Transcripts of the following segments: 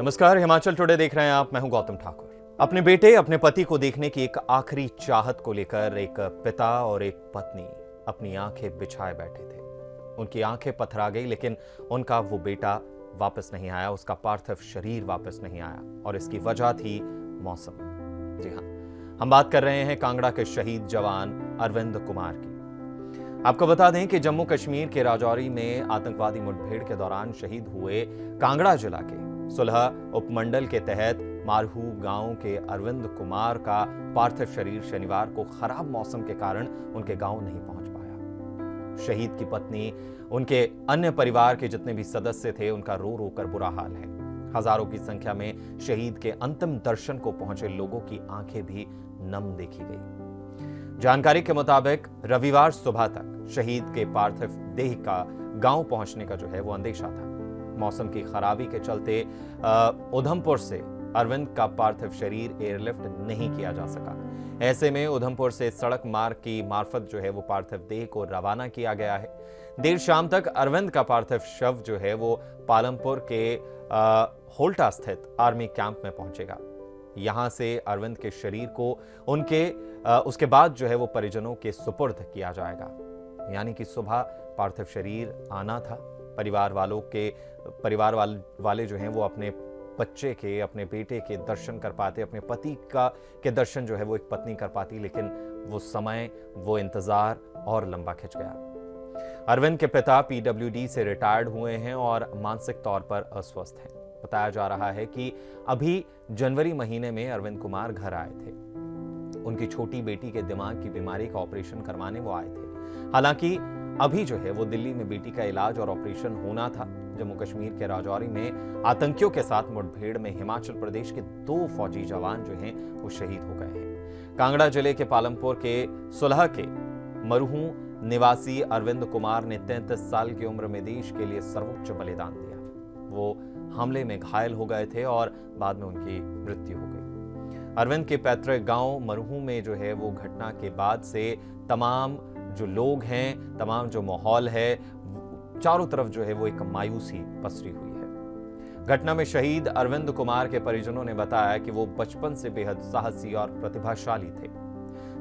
नमस्कार, हिमाचल टुडे देख रहे हैं आप। मैं हूं गौतम ठाकुर। अपने बेटे, अपने पति को देखने की एक आखिरी चाहत को लेकर एक पिता और एक पत्नी अपनी आंखें बिछाए बैठे थे। उनकी आंखें पथरा गई, लेकिन उनका वो बेटा वापस नहीं आया, उसका पार्थिव शरीर वापस नहीं आया और इसकी वजह थी मौसम। जी हां, हम बात कर रहे हैं कांगड़ा के शहीद जवान अरविंद कुमार की। आपको बता दें कि जम्मू कश्मीर के राजौरी में आतंकवादी मुठभेड़ के दौरान शहीद हुए कांगड़ा जिला के सुलह उपमंडल के तहत मारहू गांव के अरविंद कुमार का पार्थिव शरीर शनिवार को खराब मौसम के कारण उनके गांव नहीं पहुंच पाया। शहीद की पत्नी, उनके अन्य परिवार के जितने भी सदस्य थे, उनका रो रो कर बुरा हाल है। हजारों की संख्या में शहीद के अंतिम दर्शन को पहुंचे लोगों की आंखें भी नम देखी गई। जानकारी के मुताबिक रविवार सुबह तक शहीद के पार्थिव देह का गांव पहुंचने का जो है वो अंदेशा था। मौसम की खराबी के चलते उधमपुर से अरविंद का पार्थिव शरीर एयरलिफ्ट नहीं किया जा सका। ऐसे में उधमपुर से सड़क मार्ग की मार्फत जो है वो पार्थिव देह को रवाना किया गया है। देर शाम तक अरविंद का पार्थिव शव जो है वो पालमपुर के होल्टा स्थित आर्मी कैंप में पहुंचेगा। यहां से अरविंद के शरीर को उसके बाद जो है वो परिजनों के सुपुर्द किया जाएगा। यानी कि सुबह पार्थिव शरीर आना था। परिवार वाले जो हैं वो अपने बच्चे के, अपने बेटे के दर्शन कर पाते, अपने पति के दर्शन जो है वो एक पत्नी कर पाती, लेकिन वो समय, वो इंतजार और लंबा खिंच गया। अरविंद के पिता पीडब्ल्यूडी से रिटायर्ड हुए हैं और मानसिक तौर पर अस्वस्थ हैं। बताया जा रहा है कि अभी जनवरी महीने में अरविंद कुमार घर आए थे। उनकी छोटी बेटी के दिमाग की बीमारी का ऑपरेशन करवाने वो आए थे। हालांकि अभी जो है वो दिल्ली में बेटी का इलाज और ऑपरेशन होना था। जम्मू कश्मीर के राजौरी में आतंकियों के साथ मुठभेड़ में हिमाचल प्रदेश के 2 फौजी जवान जो हैं वो शहीद हो गए हैं। कांगड़ा जिले के पालमपुर के सुलह के मरहू निवासी अरविंद कुमार ने 33 साल की उम्र में देश के लिए सर्वोच्च बलिदान दिया। वो हमले में घायल हो गए थे और बाद में उनकी मृत्यु हो गई। अरविंद के पैतृक गांव मरहू में जो है वो घटना के बाद से तमाम जो लोग हैं, तमाम जो माहौल है, चारों तरफ जो है वो एक मायूसी पसरी हुई है। घटना में शहीद अरविंद कुमार के परिजनों ने बताया कि वो बचपन से बेहद साहसी और प्रतिभाशाली थे।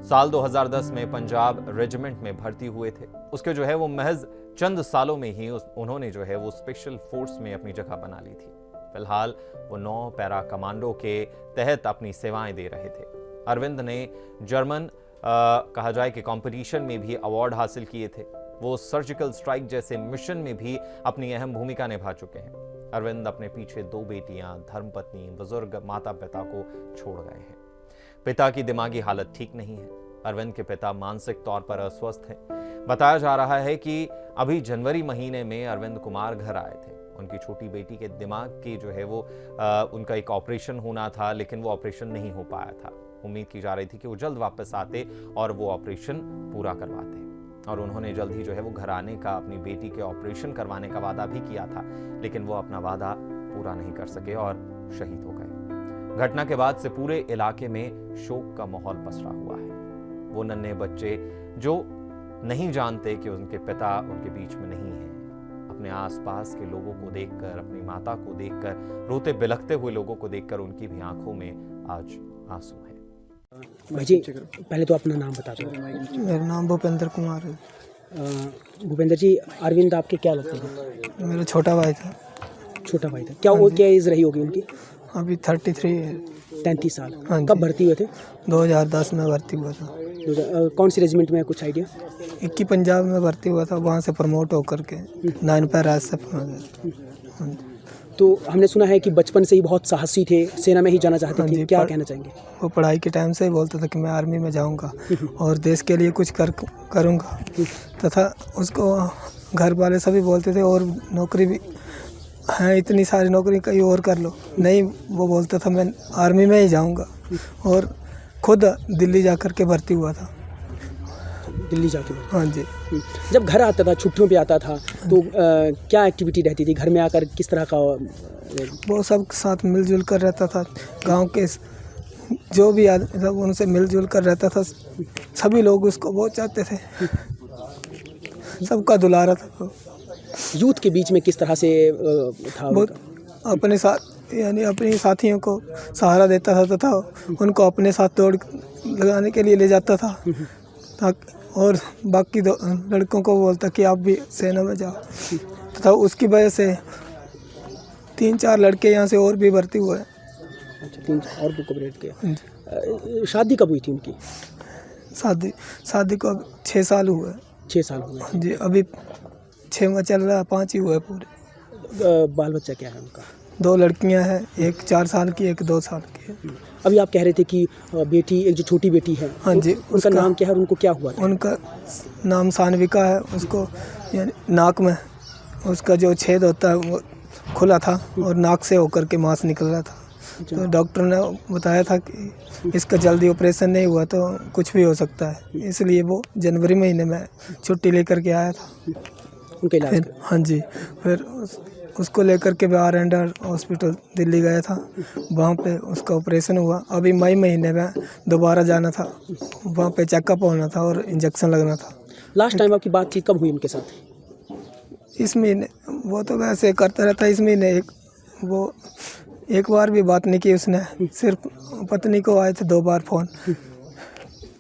साल 2010 में पंजाब रेजिमेंट में भर्ती हुए थे। उसके जो है वो महज चंद सालों में ही उन्होंने जो है वो स्पेशल फोर्स में अपनी जगह बना ली थी। फिलहाल वो 9 पैरा कमांडो के तहत अपनी सेवाएं दे रहे थे। अरविंद ने जर्मन कहा जाए कि कंपटीशन में भी अवार्ड हासिल किए थे। वो सर्जिकल स्ट्राइक जैसे मिशन में भी अपनी अहम भूमिका निभा चुके हैं। अरविंद अपने पीछे 2 बेटियां, धर्मपत्नी, बुजुर्ग माता पिता को छोड़ गए हैं। पिता की दिमागी हालत ठीक नहीं है। अरविंद के पिता मानसिक तौर पर अस्वस्थ हैं। बताया जा रहा है कि अभी जनवरी महीने में अरविंद कुमार घर आए थे। उनकी छोटी बेटी के दिमाग की जो है वो उनका एक ऑपरेशन होना था, लेकिन वो ऑपरेशन नहीं हो पाया था। उम्मीद की जा रही थी कि वो जल्द वापस आते और वो ऑपरेशन पूरा करवाते, और उन्होंने जल्द ही जो है वो घर आने का, अपनी बेटी के ऑपरेशन करवाने का वादा भी किया था, लेकिन वो अपना वादा पूरा नहीं कर सके और शहीद हो गए। घटना के बाद से पूरे इलाके में शोक का माहौल पसरा हुआ है। वो नन्हे बच्चे जो नहीं जानते कि उनके पिता उनके बीच में नहीं है, अपने आसपास के लोगों को देखकर, अपनी माता को देखकर, रोते बिलखते हुए लोगों को देखकर उनकी भी आंखों में आज आंसू है। भाई जी, पहले तो अपना नाम बता दो। मेरा नाम भूपेंद्र कुमार है। भूपेंद्र जी, अरविंद आपके क्या लगते हैं? मेरा छोटा भाई था। छोटा भाई था। क्या एज रही होगी उनकी? अभी 33 है। 33 साल। हाँ जी। कब भर्ती हुए थे? 2010 में भर्ती हुआ था। कौन सी रेजिमेंट में, कुछ आइडिया? 21 पंजाब में भर्ती हुआ था, वहाँ से प्रमोट होकर के 9 पैरा SF में गया। तो हमने सुना है कि बचपन से ही बहुत साहसी थे, सेना में ही जाना चाहते थे। क्या कहना चाहेंगे? वो पढ़ाई के टाइम से ही बोलता था कि मैं आर्मी में जाऊंगा और देश के लिए कुछ करूंगा, तथा उसको घर वाले सभी बोलते थे और नौकरी भी है, इतनी सारी नौकरी कहीं और कर लो। नहीं, वो बोलता था मैं आर्मी में ही जाऊंगा, और खुद दिल्ली जाकर के भर्ती हुआ था। दिल्ली जाके? हाँ जी। जब घर आता था, छुट्टियों पे आता था, तो क्या एक्टिविटी रहती थी घर में आकर? किस तरह का? वो सब साथ मिलजुल कर रहता था। गांव के जो भी आदमी था उनसे मिलजुल कर रहता था। सभी लोग उसको बहुत चाहते थे, सबका दुलारा था। यूथ के बीच में किस तरह से था? बहुत अपने साथ यानी अपने साथियों को सहारा देता था तथा उनको अपने साथ दौड़ लगाने के लिए ले जाता था ताकि और बाकी दो लड़कों को बोलता कि आप भी सेना में जाओ तथा उसकी वजह से 3-4 लड़के यहाँ से और भी भर्ती हुए। अच्छा, 3 और को कवरेट किया। शादी कब हुई थी उनकी? शादी को अब 6 साल हुए। 6 साल हुए। जी, अभी 6वां चल रहा है, 5 ही हुए पूरे। बाल बच्चा क्या है उनका? 2 लड़कियां हैं, एक 4 साल की, एक 2 साल की है। अभी आप कह रहे थे कि बेटी, एक जो छोटी बेटी है, हाँ जी, उनका नाम क्या है और उनको क्या हुआ था? उनका नाम सानविका है। उसको यानी नाक में उसका जो छेद होता है वो खुला था और नाक से होकर के मांस निकल रहा था। तो डॉक्टर ने बताया था कि इसका जल्दी ऑपरेशन नहीं हुआ तो कुछ भी हो सकता है, इसलिए वो जनवरी महीने में छुट्टी लेकर के आया था उनके इलाज फिर। हाँ जी, फिर उसको लेकर के R&D हॉस्पिटल दिल्ली गया था, वहाँ पे उसका ऑपरेशन हुआ। अभी मई महीने में दोबारा जाना था, वहाँ पे चेकअप होना था और इंजेक्शन लगना था। लास्ट टाइम आपकी बातचीत कब हुई उनके साथ? इस महीने वो तो वैसे करता रहता है। इस महीने एक बार भी बात नहीं की उसने, सिर्फ पत्नी को आए थे 2 बार फ़ोन,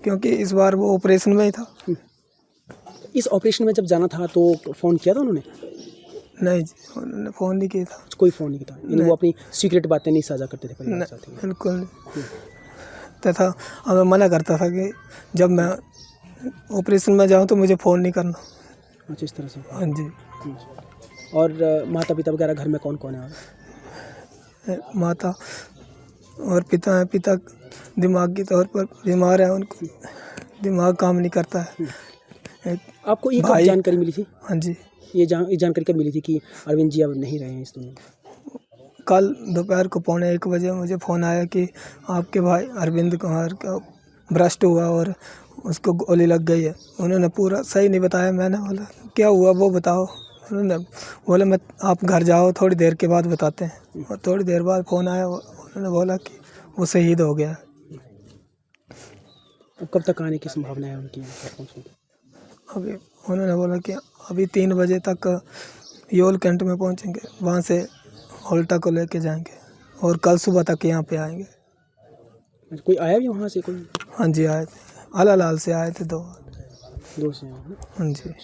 क्योंकि इस बार वो ऑपरेशन में ही था। इस ऑपरेशन में जब जाना था तो फ़ोन किया था उन्होंने? नहीं जी, उन्होंने फ़ोन नहीं किया था। कोई फ़ोन नहीं था, यानी वो अपनी सीक्रेट बातें नहीं साझा करते थे परिवार के साथ? बिल्कुल नहीं। तथा हमें मना करता था कि जब मैं ऑपरेशन में जाऊँ तो मुझे फ़ोन नहीं करना। अच्छा, इस तरह से। हाँ जी। और माता पिता वगैरह घर में कौन कौन है? माता और पिता हैं। पिता दिमागी तौर पर बीमार है, उनको दिमाग काम नहीं करता है। आपको ये कब जानकारी मिली थी? हाँ जी, ये जानकारी कब मिली थी कि अरविंद जी अब नहीं रहे हैं इस दुनिया में? कल दोपहर को 1:45 बजे मुझे फ़ोन आया कि आपके भाई अरविंद कुमार का ब्रेस्ट हुआ और उसको गोली लग गई है। उन्होंने पूरा सही नहीं बताया। मैंने बोला क्या हुआ वो बताओ। उन्होंने बोला मैं आप घर जाओ, थोड़ी देर के बाद बताते हैं। और थोड़ी देर बाद फ़ोन आया, उन्होंने बोला कि वो शहीद हो गया। अब कब तक आने की संभावना है उनकी? अभी उन्होंने बोला कि अभी 3 बजे तक योल कैंट में पहुंचेंगे, वहाँ से होल्टा को लेके जाएंगे और कल सुबह तक यहाँ पे आएंगे। कोई आया भी वहाँ से कोई? हाँ जी, आए थे, अलालाल से आए थे 2 से। हाँ जी।